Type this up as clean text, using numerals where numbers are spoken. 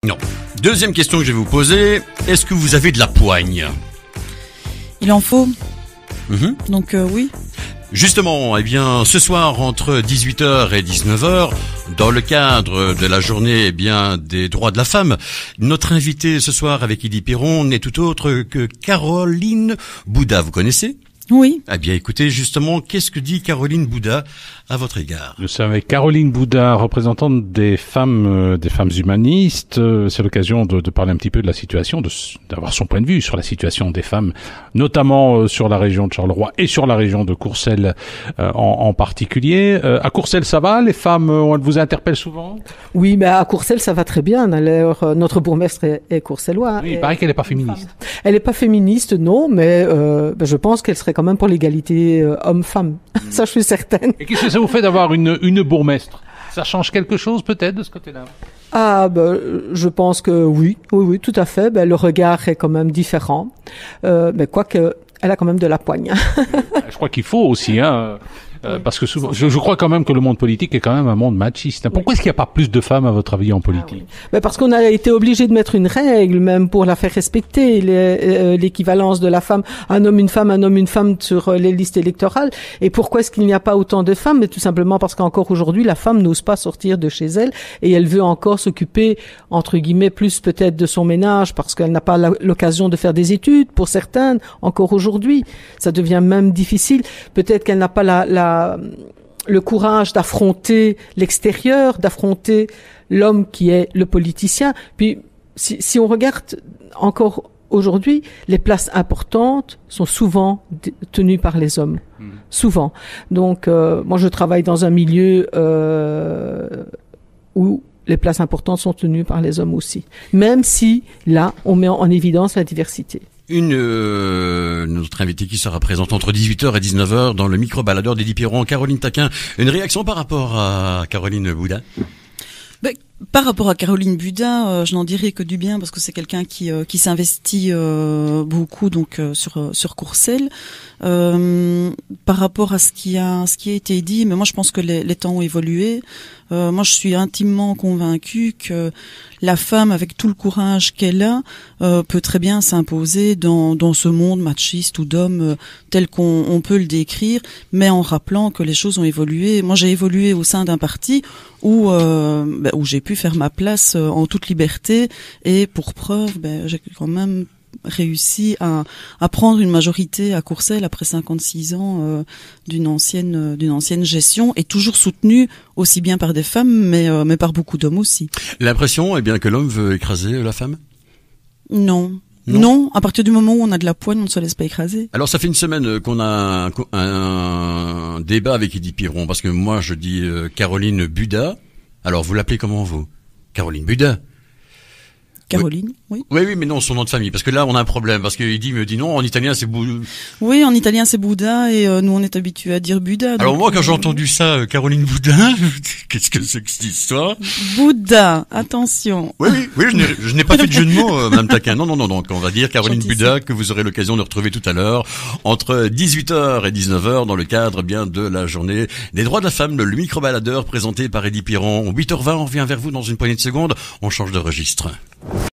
Non. Deuxième question que je vais vous poser, est-ce que vous avez de la poigne? Il en faut. Mhm. Donc oui. Justement, eh bien, ce soir, entre 18h et 19h, dans le cadre de la journée, eh bien, des droits de la femme, notre invitée ce soir avec Eddy Piron n'est tout autre que Caroline Bouda. Vous connaissez? Oui. Eh bien, écoutez, justement, qu'est-ce que dit Caroline Bouda à votre égard? Nous sommes avec Caroline Bouda, représentante des femmes humanistes. C'est l'occasion de parler un petit peu de la situation, d'avoir son point de vue sur la situation des femmes, notamment sur la région de Charleroi et sur la région de Courcelles en particulier. À Courcelles, ça va? Les femmes, on vous interpelle souvent? Oui, mais à Courcelles, ça va très bien. D'ailleurs, notre bourgmestre est courcellois. Oui, il paraît qu'elle n'est pas féministe. Elle n'est pas féministe, non, mais je pense qu'elle serait quand même pour l'égalité homme-femme. Ça, je suis certaine. Et qu'est-ce que ça vous fait d'avoir une bourgmestre? Ça change quelque chose peut-être de ce côté-là? Ah, je pense que oui, tout à fait. Le regard est quand même différent, mais quoique, elle a quand même de la poigne. Je crois qu'il faut aussi, parce que souvent, je crois quand même que le monde politique est quand même un monde machiste. Pourquoi est-ce qu'il n'y a pas plus de femmes, à votre avis, en politique? Parce qu'on a été obligé de mettre une règle, même pour la faire respecter, l'équivalence de la femme, un homme, une femme sur les listes électorales. Et pourquoi est-ce qu'il n'y a pas autant de femmes? Mais tout simplement parce qu'encore aujourd'hui, la femme n'ose pas sortir de chez elle et elle veut encore s'occuper, entre guillemets, plus peut-être de son ménage parce qu'elle n'a pas l'occasion de faire des études. Pour certaines, encore aujourd'hui, ça devient même difficile. Peut-être qu'elle n'a pas le courage d'affronter l'extérieur, d'affronter l'homme qui est le politicien. Puis, si on regarde encore aujourd'hui, les places importantes sont souvent tenues par les hommes. Souvent. Donc, moi, je travaille dans un milieu où les places importantes sont tenues par les hommes aussi. Même si, là, on met en évidence la diversité. Notre invitée qui sera présente entre 18h et 19h dans le micro-baladeur d'Eddy Piron, Caroline Taquin. Une réaction par rapport à Caroline Bouda? Par rapport à Caroline Bouda, je n'en dirais que du bien parce que c'est quelqu'un qui s'investit beaucoup donc sur Courcelles. Par rapport à ce qui a été dit, mais moi je pense que les temps ont évolué. Moi je suis intimement convaincue que la femme, avec tout le courage qu'elle a, peut très bien s'imposer dans ce monde machiste ou d'hommes tel qu'on peut le décrire, mais en rappelant que les choses ont évolué. Moi j'ai évolué au sein d'un parti où j'ai pu faire ma place en toute liberté et pour preuve, j'ai quand même réussi à prendre une majorité à Courcelles après 56 ans d'une ancienne gestion et toujours soutenue aussi bien par des femmes mais par beaucoup d'hommes aussi. L'impression est bien que l'homme veut écraser la femme? Non, à partir du moment où on a de la poigne, on ne se laisse pas écraser. Alors ça fait une semaine qu'on a un débat avec Eddy Piron parce que moi je dis Caroline Bouda. Alors vous l'appelez comment vous? Caroline Bouda. Caroline, oui. Oui, mais non, son nom de famille, parce que là, on a un problème, parce que Eddy me dit non, en italien, c'est Bouda. Oui, en italien, c'est Bouda, et nous, on est habitués à dire Bouda. Alors moi, quand j'ai entendu ça, Caroline Bouda, qu'est-ce que c'est que cette histoire? Bouda, attention. Oui, je n'ai pas fait de jeu de mots, Madame Taquin. Non, donc on va dire Caroline Bouda, que vous aurez l'occasion de retrouver tout à l'heure, entre 18h et 19h, dans le cadre, bien, de la journée des droits de la femme, le micro-baladeur présenté par Eddy Piron. 8h20, on revient vers vous dans une poignée de secondes, on change de registre.